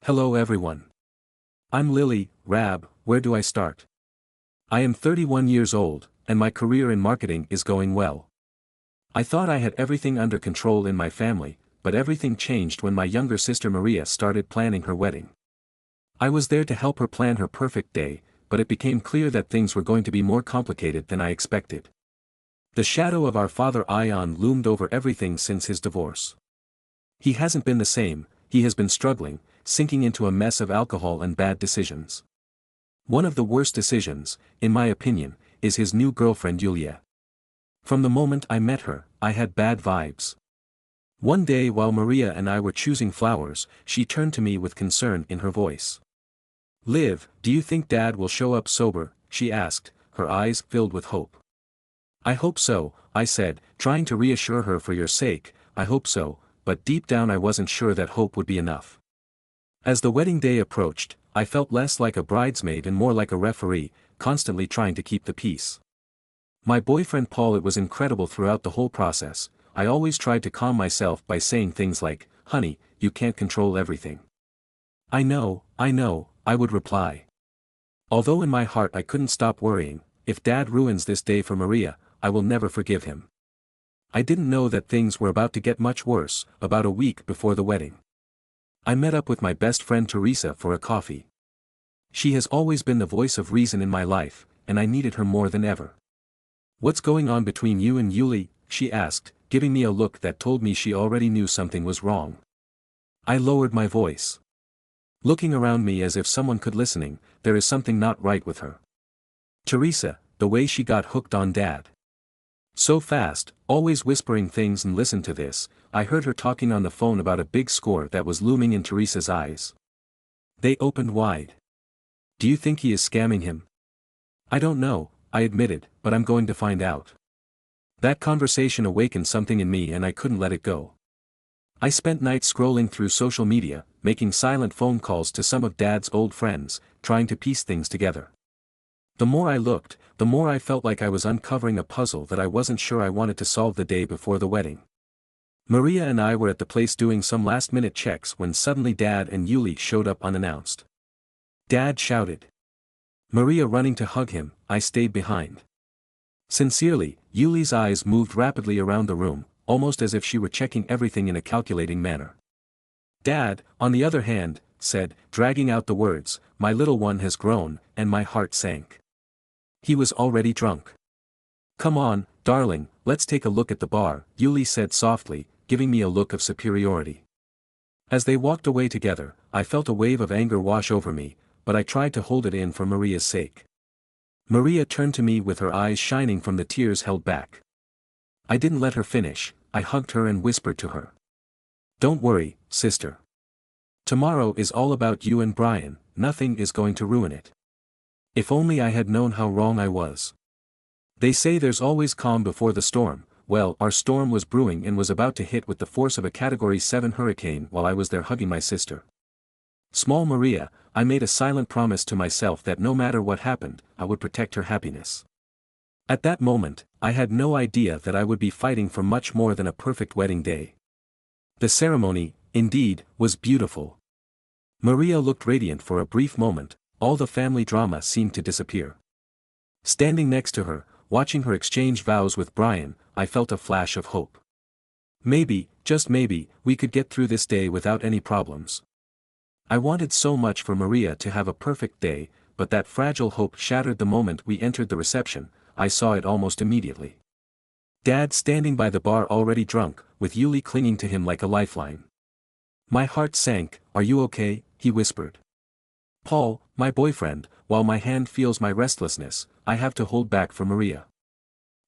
Hello everyone. I'm Lily, Rab, where do I start? I am 31 years old, and my career in marketing is going well. I thought I had everything under control in my family, but everything changed when my younger sister Maria started planning her wedding. I was there to help her plan her perfect day, but it became clear that things were going to be more complicated than I expected. The shadow of our father Ion loomed over everything since his divorce. He hasn't been the same, he has been struggling, sinking into a mess of alcohol and bad decisions. One of the worst decisions, in my opinion, is his new girlfriend Yulia. From the moment I met her, I had bad vibes. One day while Maria and I were choosing flowers, she turned to me with concern in her voice. "Liv, do you think Dad will show up sober?" she asked, her eyes filled with hope. "I hope so," I said, trying to reassure her. "For your sake, I hope so," but deep down I wasn't sure that hope would be enough. As the wedding day approached, I felt less like a bridesmaid and more like a referee, constantly trying to keep the peace. My boyfriend Paul, it was incredible throughout the whole process. I always tried to calm myself by saying things like, "Honey, you can't control everything." I know, I would reply. Although in my heart I couldn't stop worrying, if Dad ruins this day for Maria, I will never forgive him. I didn't know that things were about to get much worse. About a week before the wedding, I met up with my best friend Teresa for a coffee. She has always been the voice of reason in my life, and I needed her more than ever. "What's going on between you and Yuli?" she asked, giving me a look that told me she already knew something was wrong. I lowered my voice. Looking around me as if someone could listening, "There is something not right with her. Teresa, the way she got hooked on Dad. So fast, always whispering things, and listen to this." I heard her talking on the phone about a big score that was looming in Teresa's eyes. They opened wide. "Do you think he is scamming him?" "I don't know," I admitted, "but I'm going to find out." That conversation awakened something in me and I couldn't let it go. I spent nights scrolling through social media, making silent phone calls to some of Dad's old friends, trying to piece things together. The more I looked, the more I felt like I was uncovering a puzzle that I wasn't sure I wanted to solve. The day before the wedding, Maria and I were at the place doing some last-minute checks when suddenly Dad and Yuli showed up unannounced. Dad shouted. Maria running to hug him, I stayed behind. Sincerely, Yuli's eyes moved rapidly around the room, almost as if she were checking everything in a calculating manner. Dad, on the other hand, said, dragging out the words, "My little one has grown," and my heart sank. He was already drunk. "Come on, darling, let's take a look at the bar," Yuli said softly, giving me a look of superiority. As they walked away together, I felt a wave of anger wash over me, but I tried to hold it in for Maria's sake. Maria turned to me with her eyes shining from the tears held back. I didn't let her finish. I hugged her and whispered to her. "Don't worry, sister. Tomorrow is all about you and Brian, nothing is going to ruin it." If only I had known how wrong I was. They say there's always calm before the storm. Well, our storm was brewing and was about to hit with the force of a Category 7 hurricane while I was there hugging my sister. Small Maria, I made a silent promise to myself that no matter what happened, I would protect her happiness. At that moment, I had no idea that I would be fighting for much more than a perfect wedding day. The ceremony, indeed, was beautiful. Maria looked radiant for a brief moment. All the family drama seemed to disappear. Standing next to her, watching her exchange vows with Brian, I felt a flash of hope. Maybe, just maybe, we could get through this day without any problems. I wanted so much for Maria to have a perfect day, but that fragile hope shattered the moment we entered the reception. I saw it almost immediately. Dad standing by the bar already drunk, with Yuli clinging to him like a lifeline. My heart sank. "Are you okay?" he whispered. "Paul, my boyfriend, while my hand feels my restlessness, I have to hold back for Maria."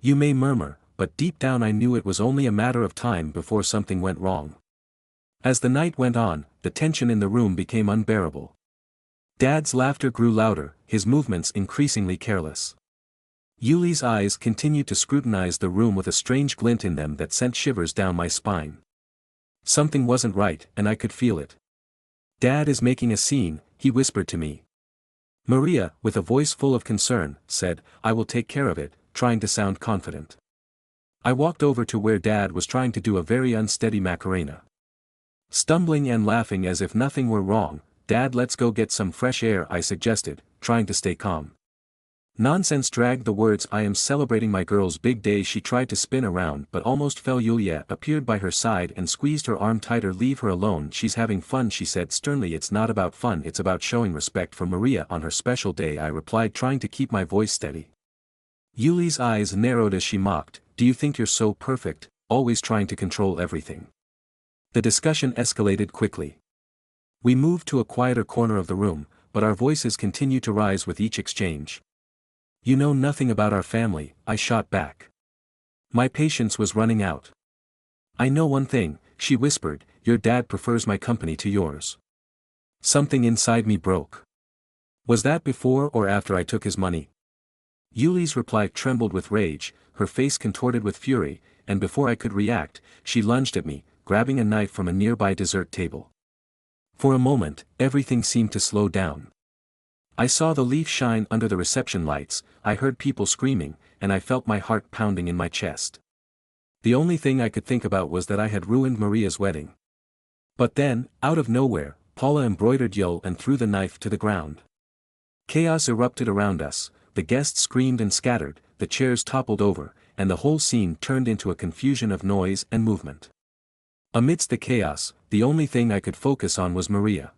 You may murmur, but deep down I knew it was only a matter of time before something went wrong. As the night went on, the tension in the room became unbearable. Dad's laughter grew louder, his movements increasingly careless. Yuli's eyes continued to scrutinize the room with a strange glint in them that sent shivers down my spine. Something wasn't right, and I could feel it. "Dad is making a scene," he whispered to me. Maria, with a voice full of concern, said, "I will take care of it," trying to sound confident. I walked over to where Dad was trying to do a very unsteady Macarena. Stumbling and laughing as if nothing were wrong, Dad, let's go get some fresh air, I suggested, trying to stay calm. Nonsense, dragged the words. I am celebrating my girl's big day. She tried to spin around but almost fell. Yulia appeared by her side and squeezed her arm tighter. Leave her alone, she's having fun, she said sternly. It's not about fun, it's about showing respect for Maria on her special day, I replied, trying to keep my voice steady. Yuli's eyes narrowed as she mocked, do you think you're so perfect, always trying to control everything? The discussion escalated quickly. We moved to a quieter corner of the room, but our voices continued to rise with each exchange. You know nothing about our family, I shot back. My patience was running out. I know one thing, she whispered, your dad prefers my company to yours. Something inside me broke. Was that before or after I took his money? Yuli's reply trembled with rage, her face contorted with fury, and before I could react, she lunged at me, grabbing a knife from a nearby dessert table. For a moment, everything seemed to slow down. I saw the leaf shine under the reception lights, I heard people screaming, and I felt my heart pounding in my chest. The only thing I could think about was that I had ruined Maria's wedding. But then, out of nowhere, Paula embroidered yell and threw the knife to the ground. Chaos erupted around us, the guests screamed and scattered, the chairs toppled over, and the whole scene turned into a confusion of noise and movement. Amidst the chaos, the only thing I could focus on was Maria.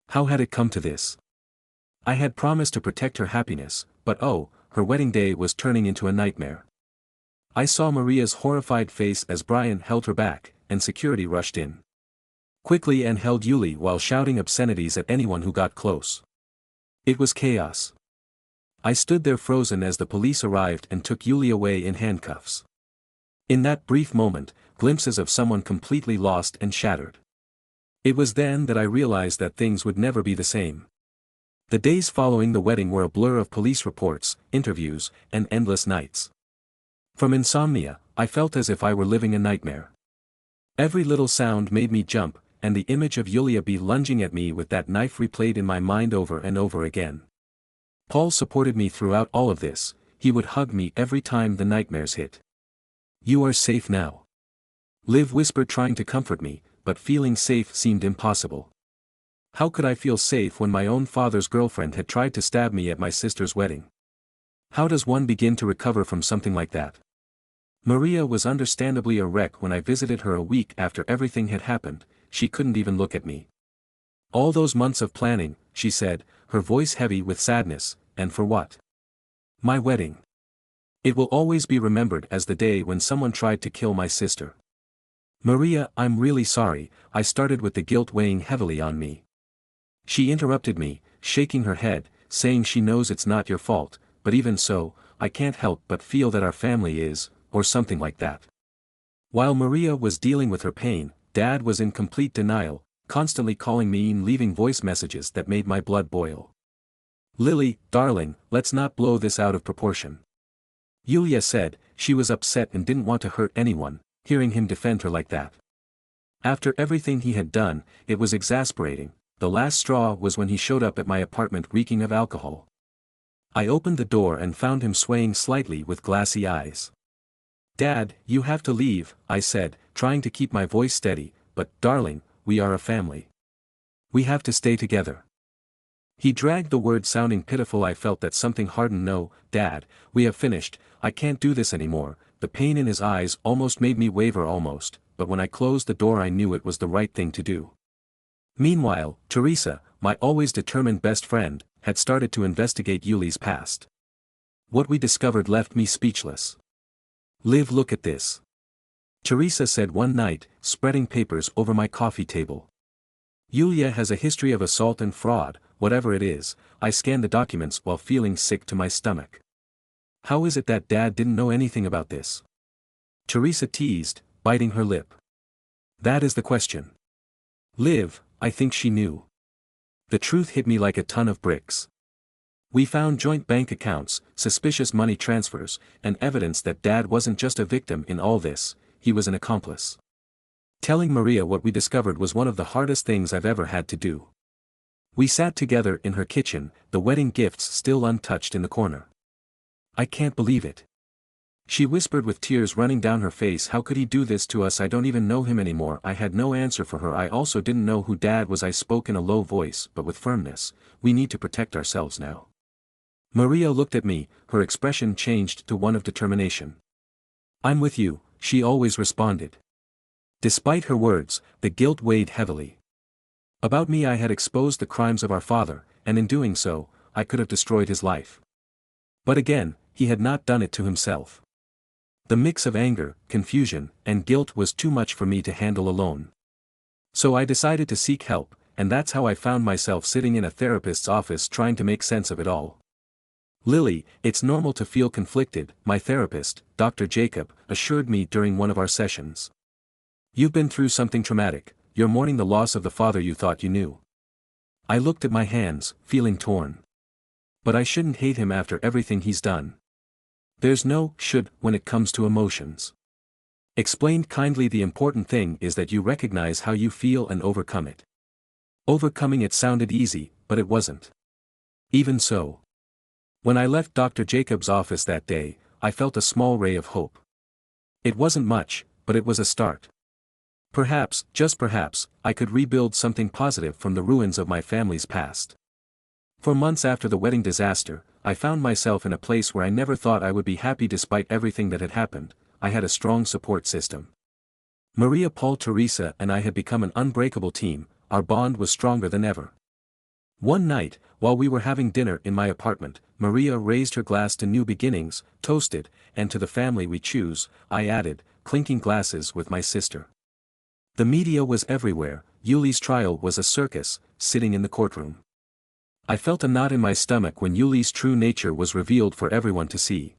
How had it come to this? I had promised to protect her happiness, but oh, her wedding day was turning into a nightmare. I saw Maria's horrified face as Brian held her back, and security rushed in quickly and held Yuli while shouting obscenities at anyone who got close. It was chaos. I stood there frozen as the police arrived and took Yuli away in handcuffs. In that brief moment, glimpses of someone completely lost and shattered. It was then that I realized that things would never be the same. The days following the wedding were a blur of police reports, interviews, and endless nights. From insomnia, I felt as if I were living a nightmare. Every little sound made me jump, and the image of Yulia B lunging at me with that knife replayed in my mind over and over again. Paul supported me throughout all of this, he would hug me every time the nightmares hit. You are safe now. Liv whispered, trying to comfort me, but feeling safe seemed impossible. How could I feel safe when my own father's girlfriend had tried to stab me at my sister's wedding? How does one begin to recover from something like that? Maria was understandably a wreck when I visited her a week after everything had happened, she couldn't even look at me. All those months of planning, she said, her voice heavy with sadness, and for what? My wedding. It will always be remembered as the day when someone tried to kill my sister. Maria, I'm really sorry, I started with the guilt weighing heavily on me. She interrupted me, shaking her head, saying she knows it's not your fault, but even so, I can't help but feel that our family is, or something like that. While Maria was dealing with her pain, Dad was in complete denial, constantly calling me and leaving voice messages that made my blood boil. Lily, darling, let's not blow this out of proportion. Yulia said, she was upset and didn't want to hurt anyone, hearing him defend her like that. After everything he had done, it was exasperating. The last straw was when he showed up at my apartment reeking of alcohol. I opened the door and found him swaying slightly with glassy eyes. Dad, you have to leave, I said, trying to keep my voice steady, but, darling, we are a family. We have to stay together. He dragged the word sounding pitiful. I felt that something hardened. No, Dad, we have finished, I can't do this anymore. The pain in his eyes almost made me waver but when I closed the door I knew it was the right thing to do. Meanwhile, Teresa, my always determined best friend, had started to investigate Yuli's past. What we discovered left me speechless. Liv, look at this. Teresa said one night, spreading papers over my coffee table. Yulia has a history of assault and fraud, whatever it is. I scanned the documents while feeling sick to my stomach. How is it that Dad didn't know anything about this? Teresa teased, biting her lip. That is the question. Liv, I think she knew. The truth hit me like a ton of bricks. We found joint bank accounts, suspicious money transfers, and evidence that Dad wasn't just a victim in all this, he was an accomplice. Telling Maria what we discovered was one of the hardest things I've ever had to do. We sat together in her kitchen, the wedding gifts still untouched in the corner. I can't believe it. She whispered with tears running down her face, "How could he do this to us? I don't even know him anymore." I had no answer for her. I also didn't know who Dad was. I spoke in a low voice, but with firmness. "We need to protect ourselves now." Maria looked at me, her expression changed to one of determination. "I'm with you," she always responded. Despite her words, the guilt weighed heavily. About me, I had exposed the crimes of our father, and in doing so, I could have destroyed his life. But again, he had not done it to himself. The mix of anger, confusion, and guilt was too much for me to handle alone. So I decided to seek help, and that's how I found myself sitting in a therapist's office trying to make sense of it all. "Lily, it's normal to feel conflicted," my therapist, Dr. Jacob, assured me during one of our sessions. "You've been through something traumatic. You're mourning the loss of the father you thought you knew." I looked at my hands, feeling torn. But I shouldn't hate him after everything he's done. There's no should when it comes to emotions. Explained kindly, the important thing is that you recognize how you feel and overcome it. Overcoming it sounded easy, but it wasn't. Even so. When I left Dr. Jacob's office that day, I felt a small ray of hope. It wasn't much, but it was a start. Perhaps, just perhaps, I could rebuild something positive from the ruins of my family's past. For months after the wedding disaster, I found myself in a place where I never thought I would be happy. Despite everything that had happened, I had a strong support system. Maria, Paul, Teresa, and I had become an unbreakable team. Our bond was stronger than ever. One night, while we were having dinner in my apartment, Maria raised her glass to new beginnings, toasted, "And to the family we choose," I added, clinking glasses with my sister. The media was everywhere. Yuli's trial was a circus, sitting in the courtroom. I felt a knot in my stomach when Yuli's true nature was revealed for everyone to see.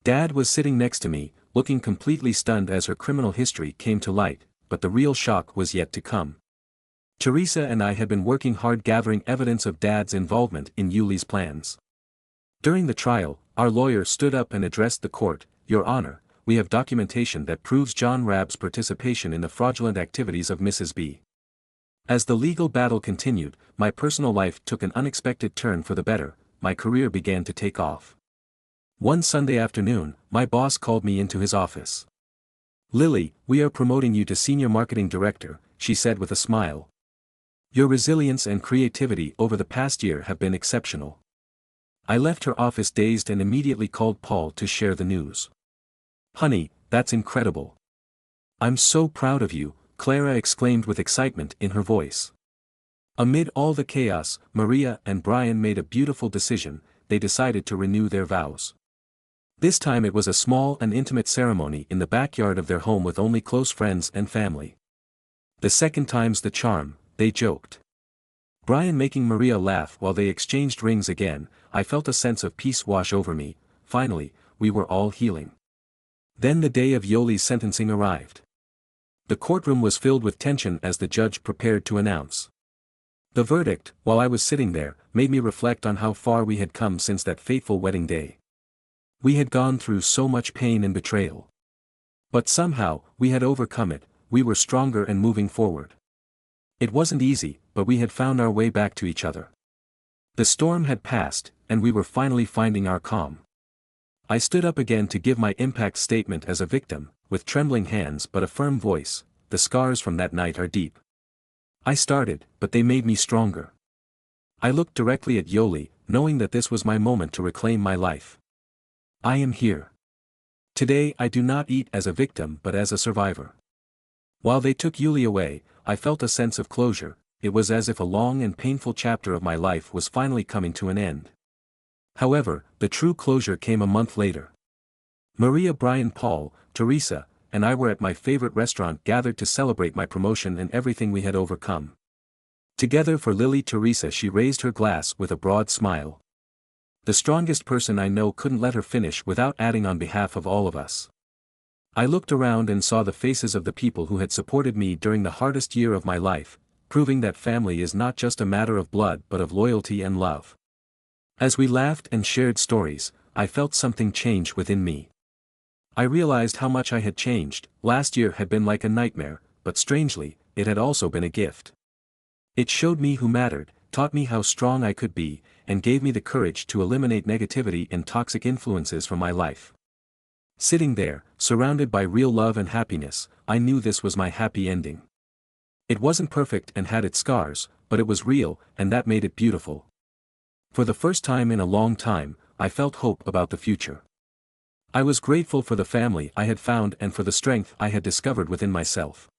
Dad was sitting next to me, looking completely stunned as her criminal history came to light, but the real shock was yet to come. Teresa and I had been working hard gathering evidence of Dad's involvement in Yuli's plans. During the trial, our lawyer stood up and addressed the court. "Your Honor, we have documentation that proves John Rabb's participation in the fraudulent activities of Mrs. B." As the legal battle continued, my personal life took an unexpected turn for the better. My career began to take off. One Sunday afternoon, my boss called me into his office. "Lily, we are promoting you to Senior Marketing Director," she said with a smile. "Your resilience and creativity over the past year have been exceptional." I left her office dazed and immediately called Paul to share the news. "Honey, that's incredible. I'm so proud of you," Clara exclaimed with excitement in her voice. Amid all the chaos, Maria and Brian made a beautiful decision. They decided to renew their vows. This time it was a small and intimate ceremony in the backyard of their home with only close friends and family. "The second time's the charm," they joked. Brian making Maria laugh while they exchanged rings again. I felt a sense of peace wash over me. Finally, we were all healing. Then the day of Yoli's sentencing arrived. The courtroom was filled with tension as the judge prepared to announce the verdict. While I was sitting there, made me reflect on how far we had come since that fateful wedding day. We had gone through so much pain and betrayal. But somehow, we had overcome it. We were stronger and moving forward. It wasn't easy, but we had found our way back to each other. The storm had passed, and we were finally finding our calm. I stood up again to give my impact statement as a victim, with trembling hands but a firm voice. "The scars from that night are deep." I started, but they made me stronger. I looked directly at Yoli, knowing that this was my moment to reclaim my life. I am here. Today I do not eat as a victim but as a survivor. While they took Yuli away, I felt a sense of closure. It was as if a long and painful chapter of my life was finally coming to an end. However, the true closure came a month later. Maria, Brian, Paul, Teresa, and I were at my favorite restaurant gathered to celebrate my promotion and everything we had overcome. Together for Lily. Teresa, she raised her glass with a broad smile. "The strongest person I know," couldn't let her finish without adding, "on behalf of all of us." I looked around and saw the faces of the people who had supported me during the hardest year of my life, proving that family is not just a matter of blood but of loyalty and love. As we laughed and shared stories, I felt something change within me. I realized how much I had changed. Last year had been like a nightmare, but strangely, it had also been a gift. It showed me who mattered, taught me how strong I could be, and gave me the courage to eliminate negativity and toxic influences from my life. Sitting there, surrounded by real love and happiness, I knew this was my happy ending. It wasn't perfect and had its scars, but it was real, and that made it beautiful. For the first time in a long time, I felt hope about the future. I was grateful for the family I had found and for the strength I had discovered within myself.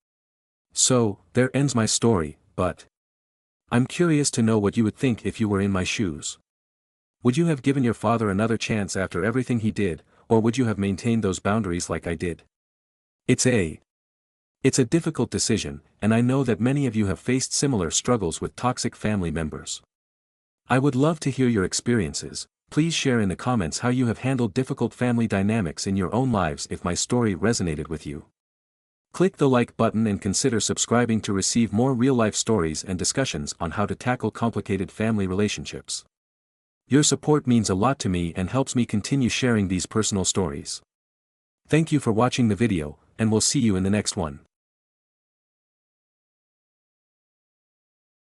So, there ends my story, but I'm curious to know what you would think if you were in my shoes. Would you have given your father another chance after everything he did, or would you have maintained those boundaries like I did? It's a difficult decision, and I know that many of you have faced similar struggles with toxic family members. I would love to hear your experiences. Please share in the comments how you have handled difficult family dynamics in your own lives if my story resonated with you. Click the like button and consider subscribing to receive more real-life stories and discussions on how to tackle complicated family relationships. Your support means a lot to me and helps me continue sharing these personal stories. Thank you for watching the video, and we'll see you in the next one.